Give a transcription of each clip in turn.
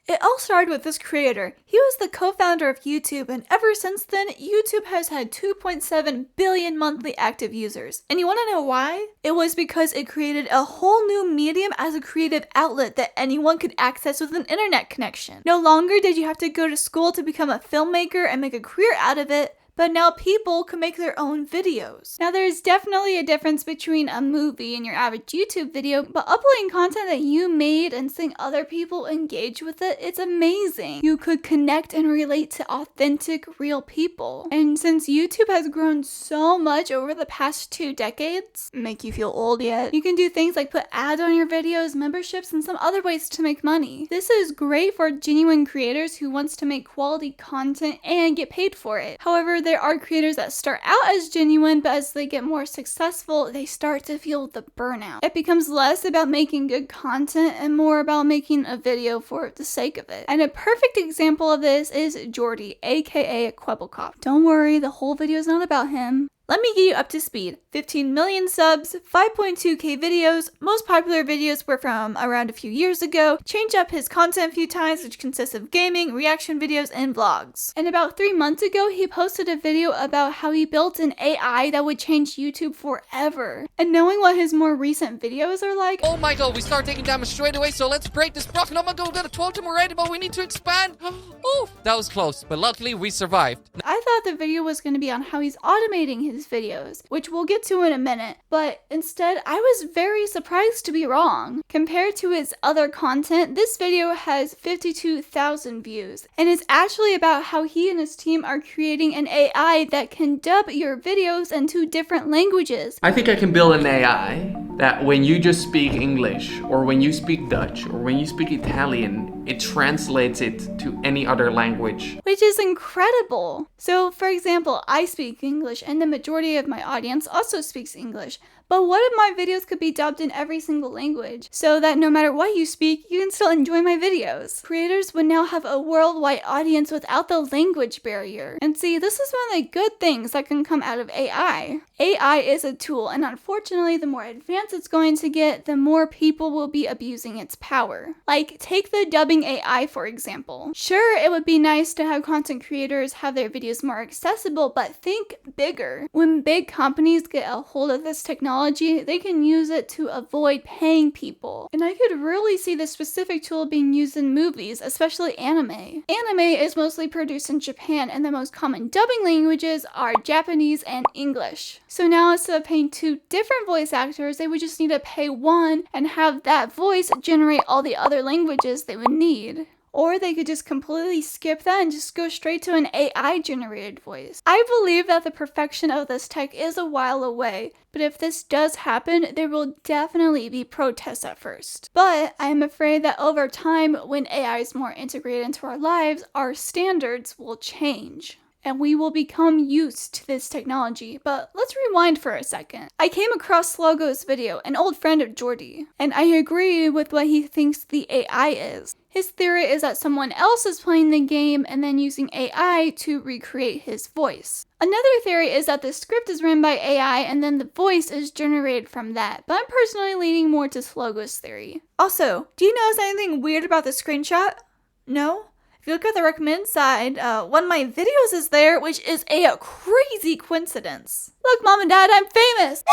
It all started with this creator. He was the co-founder of YouTube, and ever since then, YouTube has had 2.7 billion monthly active users. And you want to know why? It was because it created a whole new medium as a creative outlet that anyone could access with an internet connection. No longer did you have to go to school to become a filmmaker and make a career out of it, but now people can make their own videos. Now there's definitely a difference between a movie and your average YouTube video, but uploading content that you made and seeing other people engage with it, it's amazing. You could connect and relate to authentic, real people. And since YouTube has grown so much over the past 2 decades, make you feel old yet, you can do things like put ads on your videos, memberships, and some other ways to make money. This is great for genuine creators who wants to make quality content and get paid for it. However, there are creators that start out as genuine, but as they get more successful, they start to feel the burnout. It becomes less about making good content and more about making a video for the sake of it. And a perfect example of this is Jordy, aka Kwebbelkop. Don't worry, the whole video is not about him. Let me get you up to speed. 15 million subs, 5.2k videos, most popular videos were from around a few years ago, changed up his content a few times, which consists of gaming, reaction videos, and vlogs. And about 3 months ago, he posted a video about how he built an AI that would change YouTube forever. And knowing what his more recent videos are like, oh my god, we start taking damage straight away, so let's break this block. Oh my god, we got a 12 already, but we need to expand. Oh, that was close, but luckily we survived. I thought the video was going to be on how he's automating his videos, which we'll get to in a minute, but instead I was very surprised to be wrong. Compared to his other content, this video has 52,000 views, and it's actually about how he and his team are creating an AI that can dub your videos into different languages. I think I can build an AI that when you just speak English, or when you speak Dutch, or when you speak Italian, it translates it to any other language. Which is incredible. So for example, I speak English and the majority of my audience also speaks English. But what if my videos could be dubbed in every single language, so that no matter what you speak, you can still enjoy my videos? Creators would now have a worldwide audience without the language barrier. And see, this is one of the good things that can come out of AI. AI is a tool, and unfortunately, the more advanced it's going to get, the more people will be abusing its power. Like, take the dubbing AI for example. Sure, it would be nice to have content creators have their videos more accessible, but think bigger. When big companies get a hold of this technology, they can use it to avoid paying people. And I could really see this specific tool being used in movies, especially anime. Anime is mostly produced in Japan, and the most common dubbing languages are Japanese and English. So now instead of paying 2 different voice actors, they would just need to pay one and have that voice generate all the other languages they would need. Or they could just completely skip that and just go straight to an AI generated voice. I believe that the perfection of this tech is a while away, but if this does happen, there will definitely be protests at first. But I am afraid that over time, when AI is more integrated into our lives, our standards will change. And we will become used to this technology. But let's rewind for a second. I came across Slogo's video, an old friend of Jordy, and I agree with what he thinks the AI is. His theory is that someone else is playing the game and then using AI to recreate his voice. Another theory is that the script is written by AI and then the voice is generated from that, but I'm personally leaning more to Slogo's theory. Also, do you notice anything weird about the screenshot? No? If you look at the recommend side, one of my videos is there, which is a crazy coincidence. Look, Mom and Dad, I'm famous!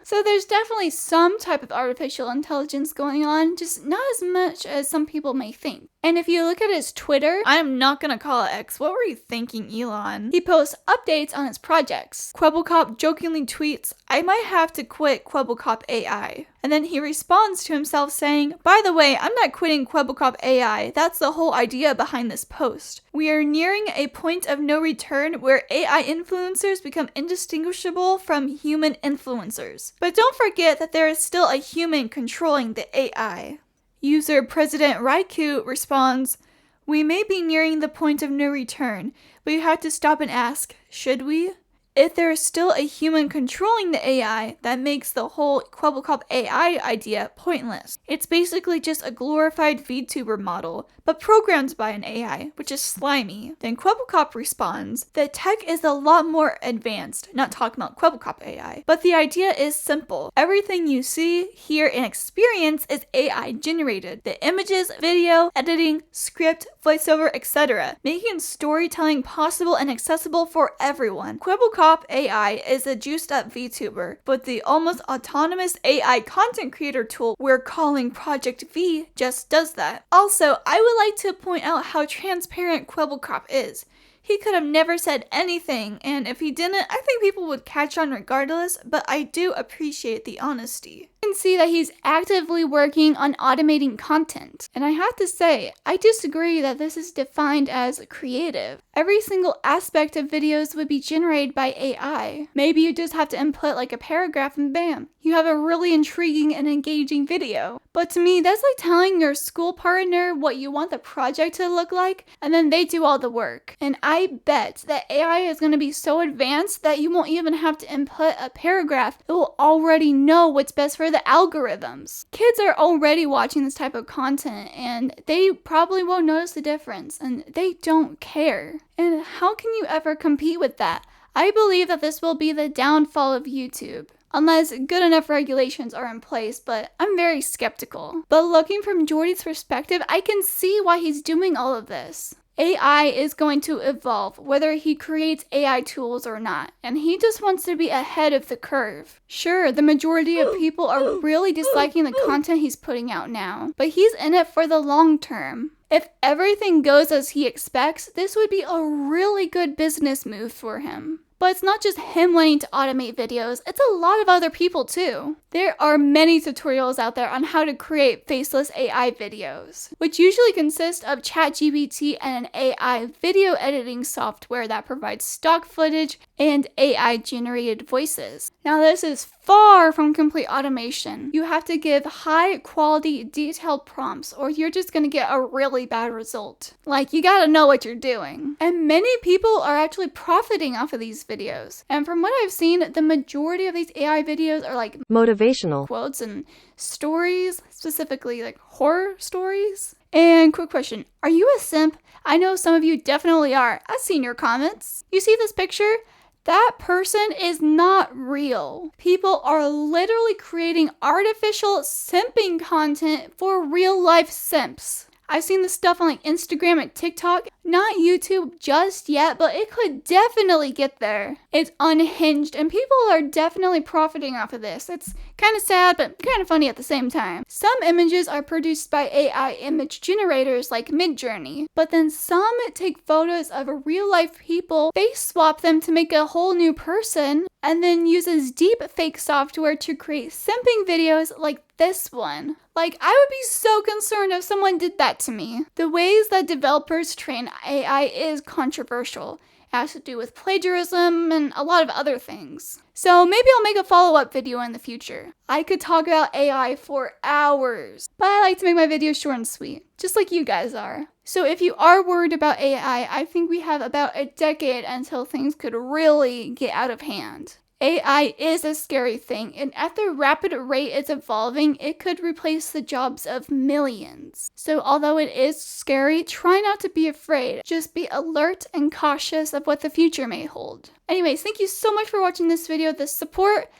So there's definitely some type of artificial intelligence going on, just not as much as some people may think. And if you look at his Twitter, I'm not gonna call it X, what were you thinking, Elon? He posts updates on his projects. Kwebbelkop jokingly tweets, I might have to quit Kwebbelkop AI. And then he responds to himself saying, by the way, I'm not quitting Kwebbelkop AI, that's the whole idea behind this post. We are nearing a point of no return where AI influencers become indistinguishable from human influencers. But don't forget that there is still a human controlling the AI. User President Raiku responds, we may be nearing the point of no return, but you have to stop and ask, should we? if there is still a human controlling the AI, that makes the whole Kwebbelkop AI idea pointless. It's basically just a glorified VTuber model, but programmed by an AI, which is slimy. Then Kwebbelkop responds, the tech is a lot more advanced, not talking about Kwebbelkop AI, but the idea is simple. Everything you see, hear, and experience is AI generated. The images, video, editing, script, voiceover, etc., making storytelling possible and accessible for everyone. Kwebbelkop AI is a juiced up VTuber, but the almost autonomous AI content creator tool we're calling Project V just does that. Also, I would like to point out how transparent Kwebbelkop is. He could have never said anything, and if he didn't, I think people would catch on regardless, but I do appreciate the honesty. You can see that he's actively working on automating content. And I have to say, I disagree that this is defined as creative. Every single aspect of videos would be generated by AI. Maybe you just have to input like a paragraph and bam, you have a really intriguing and engaging video. But to me, that's like telling your school partner what you want the project to look like, and then they do all the work. And I bet that AI is going to be so advanced that you won't even have to input a paragraph. It will already know what's best for the algorithms. Kids are already watching this type of content and they probably won't notice the difference, and they don't care. And how can you ever compete with that? I believe that this will be the downfall of YouTube, unless good enough regulations are in place, but I'm very skeptical. But looking from Jordy's perspective, I can see why he's doing all of this. AI is going to evolve, whether he creates AI tools or not, and he just wants to be ahead of the curve. Sure, the majority of people are really disliking the content he's putting out now, but he's in it for the long term. If everything goes as he expects, this would be a really good business move for him. But it's not just him wanting to automate videos, it's a lot of other people too. There are many tutorials out there on how to create faceless AI videos, which usually consist of ChatGPT and an AI video editing software that provides stock footage and AI generated voices. Now this is far from complete automation. You have to give high quality detailed prompts or you're just gonna get a really bad result. Like, you gotta know what you're doing. And many people are actually profiting off of these videos. And from what I've seen, the majority of these AI videos are like motivational quotes and stories, specifically like horror stories. And quick question, are you a simp? I know some of you definitely are. I've seen your comments. You see this picture? That person is not real. People are literally creating artificial simping content for real life simps. I've seen this stuff on like Instagram and TikTok. Not YouTube just yet, but it could definitely get there. It's unhinged and people are definitely profiting off of this. It's kind of sad, but kind of funny at the same time. Some images are produced by AI image generators like Midjourney, but then some take photos of real life people, face swap them to make a whole new person, and then uses deep fake software to create simping videos like this one. Like, I would be so concerned if someone did that to me. The ways that developers train AI is controversial. It has to do with plagiarism and a lot of other things. So maybe I'll make a follow-up video in the future. I could talk about AI for hours, but I like to make my videos short and sweet, just like you guys are. So if you are worried about AI, I think we have about a decade until things could really get out of hand. AI is a scary thing, and at the rapid rate it's evolving, it could replace the jobs of millions. So although it is scary, try not to be afraid. Just be alert and cautious of what the future may hold. Anyways, thank you so much for watching this video. The support,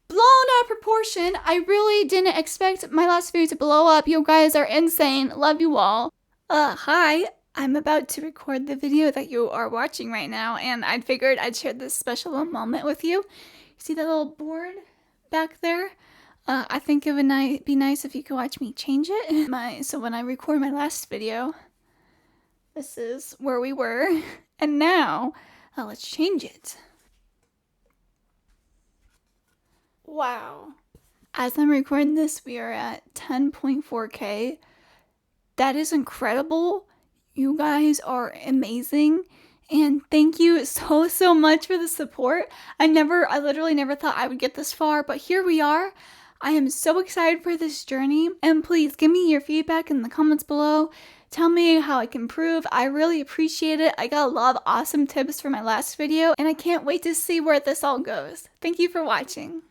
blown out of proportion. I really didn't expect my last video to blow up. You guys are insane. Love you all. Hi. I'm about to record the video that you are watching right now, and I figured I'd share this special moment with you. See that little board back there? I think it would be nice if you could watch me change it. So when I record my last video, this is where we were, and now let's change it. Wow. As I'm recording this, we are at 10.4K. That is incredible. You guys are amazing, and thank you so much for the support. I literally never thought I would get this far, but here we are. I am so excited for this journey, and please give me your feedback in the comments below. Tell me how I can improve. I really appreciate it. I got a lot of awesome tips for my last video, and I can't wait to see where this all goes. Thank you for watching.